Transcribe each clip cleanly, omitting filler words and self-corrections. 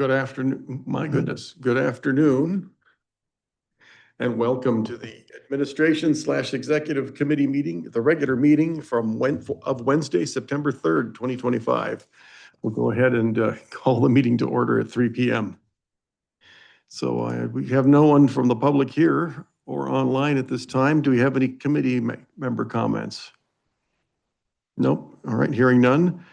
Good afternoon, my goodness, good afternoon. And welcome to the Administration/Executive Committee meeting, the regular meeting of Wednesday, September 3rd, 2025. We'll go ahead and call the meeting to order at 3 p.m. So we have no one from the public here or online at this time. Do we have any committee member comments? Nope. All right, hearing none.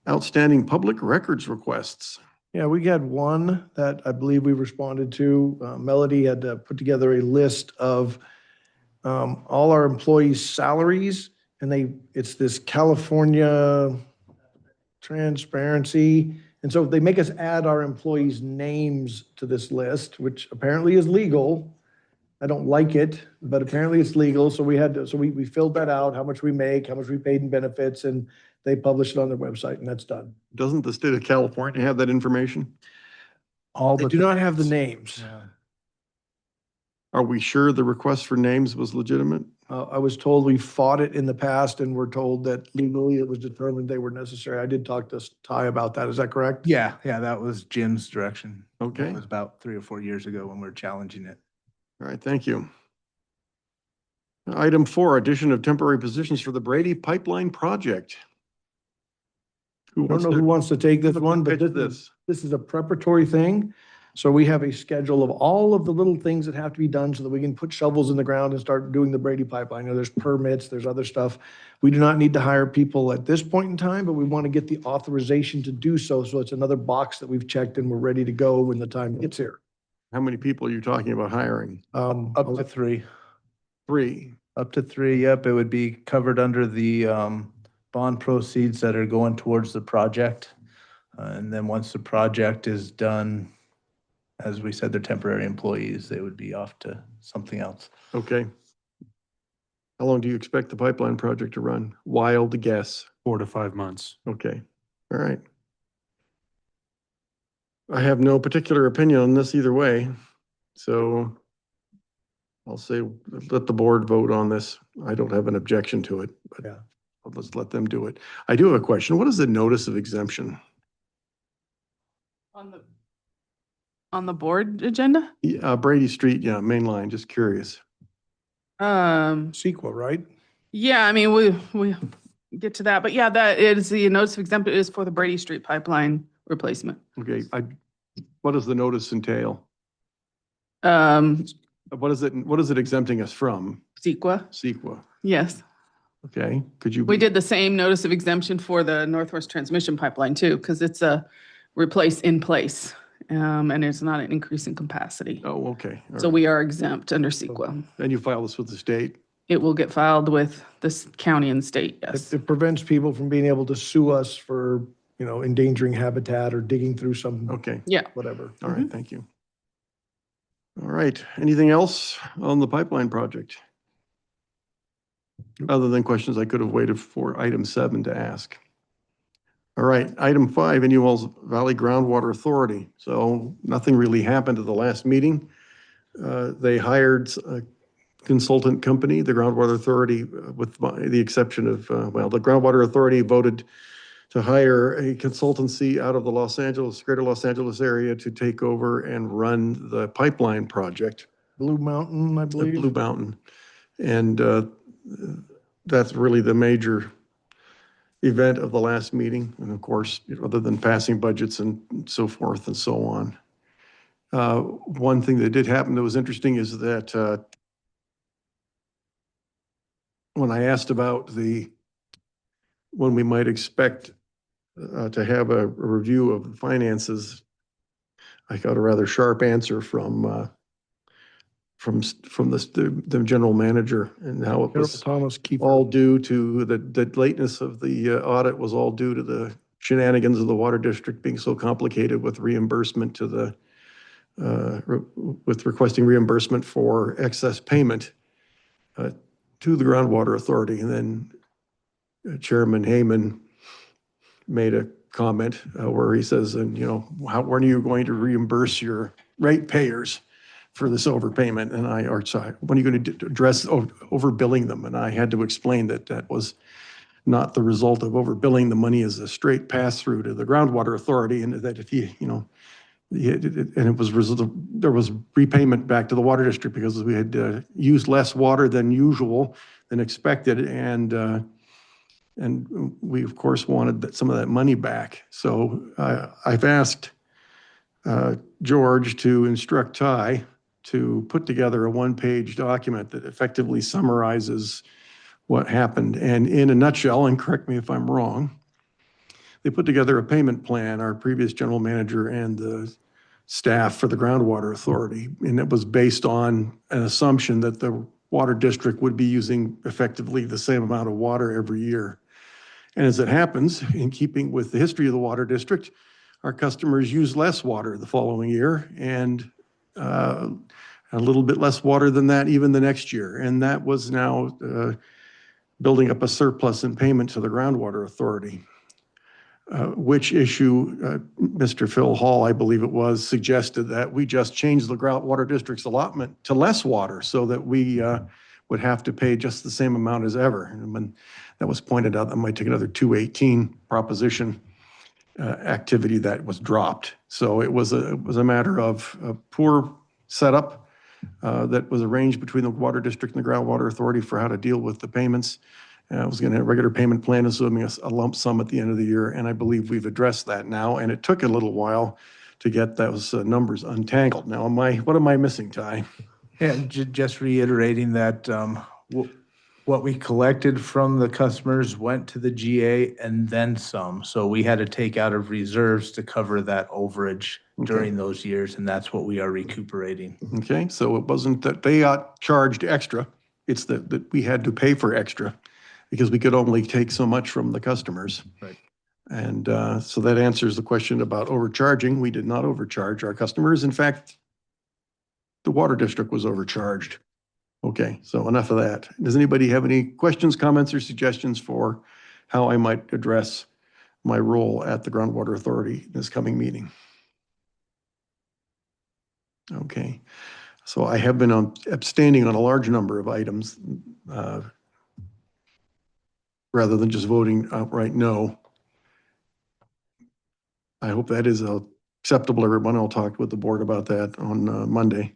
Outstanding public records requests. Yeah, we had one that I believe we responded to. Melody had put together a list of all our employees' salaries, and it's this California transparency. And so they make us add our employees' names to this list, which apparently is legal. I don't like it, but apparently it's legal. So we filled that out, how much we make, how much we paid in benefits, and they publish it on their website, and that's done. Doesn't the state of California have that information? They do not have the names. Yeah. Are we sure the request for names was legitimate? I was told we fought it in the past and we're told that legally it was determined they were necessary. I did talk to Ty about that. Is that correct? Yeah, that was Jim's direction. Okay. It was about 3 or 4 years ago when we were challenging it. All right, thank you. Item 4, addition of temporary positions for the Brady Pipeline Project. I don't know who wants to take this one, but this is a preparatory thing. So we have a schedule of all of the little things that have to be done so that we can put shovels in the ground and start doing the Brady pipeline. You know, there's permits, there's other stuff. We do not need to hire people at this point in time, but we want to get the authorization to do so. So it's another box that we've checked and we're ready to go when the time gets here. How many people are you talking about hiring? Up to 3. 3. Up to 3, yep. It would be covered under the bond proceeds that are going towards the project. And then once the project is done, as we said, they're temporary employees. They would be off to something else. Okay. How long do you expect the pipeline project to run? Wild guess. 4 to 5 months. Okay. All right. I have no particular opinion on this either way. So I'll say, let the board vote on this. I don't have an objection to it, but Yeah. let's let them do it. I do have a question. What is the notice of exemption? On the board agenda? Brady Street, yeah, main line, just curious. CEQA, right? Yeah, I mean, we get to that, but yeah, that is the notice of exemption is for the Brady Street pipeline replacement. Okay, what does the notice entail? What is it exempting us from? CEQA, CEQA. yes. Okay, could you? We did the same notice of exemption for the Northwest Transmission Pipeline too, because it's a replace in place. And it's not an increase in capacity. Oh, okay. All So right. we are exempt under CEQA. And you file this with the state? It will get filed with this county and state, yes. It prevents people from being able to sue us for, endangering habitat or digging through some, Okay, Yeah. whatever. all right, thank you. All right, anything else on the pipeline project? Other than questions I could have waited for item 7 to ask. All right, item 5, Inyo Valley Groundwater Authority. So nothing really happened at the last meeting. They hired a consultant company, the Groundwater Authority, with the exception of, the Groundwater Authority voted to hire a consultancy out of the greater Los Angeles area to take over and run the pipeline project. Blue Mountain, I believe. Blue Mountain. And that's really the major event of the last meeting. And of course, other than passing budgets and so forth and so on. One thing that did happen that was interesting is that when I asked about when we might expect to have a review of the finances, I got a rather sharp answer from the general manager, and how it was Thomas Keeper. all due to the lateness of the audit was all due to the shenanigans of the water district being so complicated with reimbursement to with requesting reimbursement for excess payment to the Groundwater Authority. And then Chairman Heyman made a comment where he says, and when are you going to reimburse your ratepayers for this overpayment? And when are you going to address overbilling them? And I had to explain that was not the result of overbilling. The money is a straight pass through to the Groundwater Authority, and that if And it was, there was repayment back to the water district because we had used less water than usual, than expected, and we, of course, wanted some of that money back. So I've asked George to instruct Ty to put together a one-page document that effectively summarizes what happened. And in a nutshell, and correct me if I'm wrong, they put together a payment plan, our previous general manager and the staff for the groundwater authority. And it was based on an assumption that the water district would be using effectively the same amount of water every year. And as it happens, in keeping with the history of the water district, our customers use less water the following year and a little bit less water than that even the next year. And that was now building up a surplus in payment to the groundwater authority. Which issue Mr. Phil Hall, I believe it was, suggested that we just change the groundwater district's allotment to less water so that we would have to pay just the same amount as ever. And when that was pointed out, that might take another 218 proposition activity that was dropped. So it was a matter of a poor setup that was arranged between the water district and the groundwater authority for how to deal with the payments. I was going to have a regular payment plan, assuming a lump sum at the end of the year, and I believe we've addressed that now, and it took a little while to get those numbers untangled. Now, what am I missing, Ty? Yeah, just reiterating that what we collected from the customers went to the GA and then some. So we had to take out of reserves to cover that overage during those years, and that's what we are recuperating. Okay, so it wasn't that they got charged extra, it's that we had to pay for extra because we could only take so much from the customers. Right. And so that answers the question about overcharging. We did not overcharge our customers. In fact, the water district was overcharged. Okay, so enough of that. Does anybody have any questions, comments, or suggestions for how I might address my role at the Groundwater Authority this coming meeting? Okay, so I have been abstaining on a large number of items rather than just voting outright no. I hope that is acceptable, everyone. I'll talk with the board about that on Monday.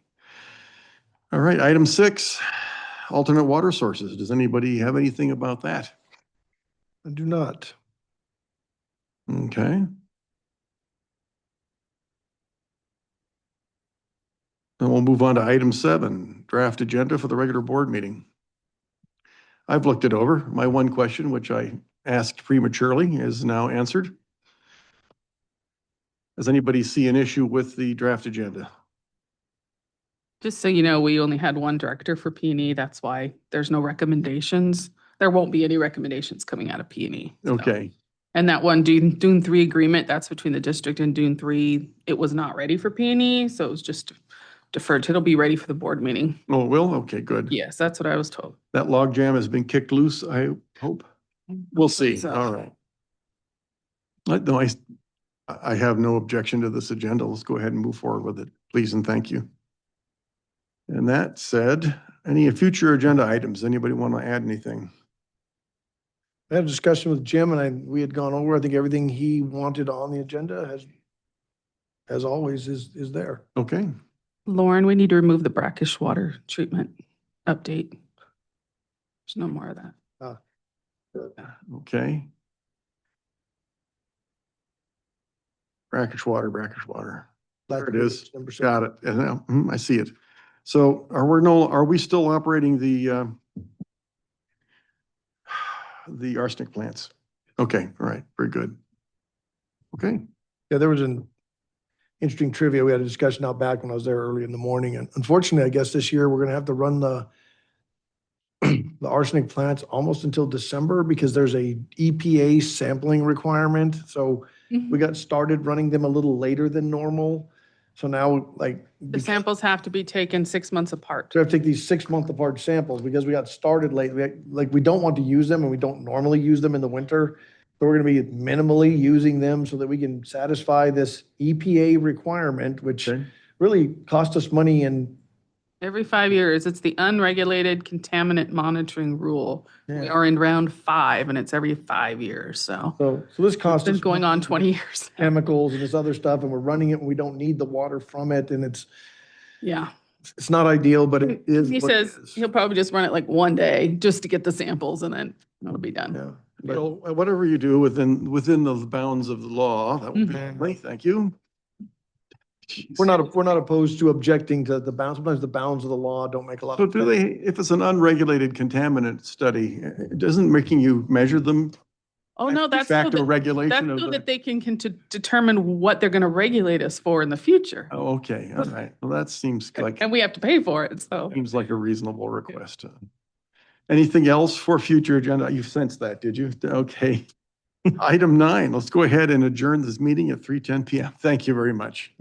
All right, item 6, alternate water sources. Does anybody have anything about that? I do not. Okay. Then we'll move on to item 7, draft agenda for the regular board meeting. I've looked it over. My one question, which I asked prematurely, is now answered. Does anybody see an issue with the draft agenda? Just so you know, we only had one director for P&E. That's why there's no recommendations. There won't be any recommendations coming out of P&E. So. Okay. And that one Dune 3 agreement, that's between the district and Dune 3. It was not ready for P&E, so it was just deferred. It'll be ready for the board meeting. Oh, it will? Okay, good. Yes, that's what I was told. That log jam has been kicked loose, I hope. We'll see. So- All right. No, I have no objection to this agenda. Let's go ahead and move forward with it, please and thank you. And that said, any future agenda items? Anybody want to add anything? I had a discussion with Jim and we had gone over, I think everything he wanted on the agenda as always, is there. Okay. Lauren, we need to remove the brackish water treatment update. There's no more of that. Okay. Brackish water. There it is. Number 6. Got it. And now, I see it. So are we still operating the arsenic plants? Okay, all right, very good. Okay, Yeah, there was an interesting trivia. We had a discussion out back when I was there early in the morning. And unfortunately, I guess this year we're gonna have to run the arsenic plants almost until December because there's a EPA sampling requirement. So we got started running them a little later than normal. So now The samples have to be taken 6 months apart. we have to take these 6-month apart samples because we got started late. We don't want to use them and we don't normally use them in the winter. So we're gonna be minimally using them so that we can satisfy this EPA requirement, which okay, really cost us money in Every 5 years. It's the unregulated contaminant monitoring rule. We Yeah. are in round 5 and it's every 5 years. So So this it's costs been us going on 20 years. now. chemicals and this other stuff, and we're running it and we don't need the water from it, and Yeah. it's not ideal, but it is He what it says is. he'll probably just run it like one day just to get the samples and then it'll be done. Yeah. You But know, whatever you do within the bounds of the law, that would be Mhm. lovely. Thank you. we're not opposed to objecting to the bounds. Sometimes the bounds of the law don't make a lot So of do sense. they, if it's an unregulated contaminant study, doesn't making you measure them Oh, no, that's so factor that, regulation that's of so the? that they can determine what they're going to regulate us for in the future. Oh, okay, all right. Well, that seems like, And we have to pay for it, so. seems like a reasonable request. Anything else for future agenda? You sensed that, did you? Okay. Item 9, let's go ahead and adjourn this meeting at 3:10 PM. Thank you very much.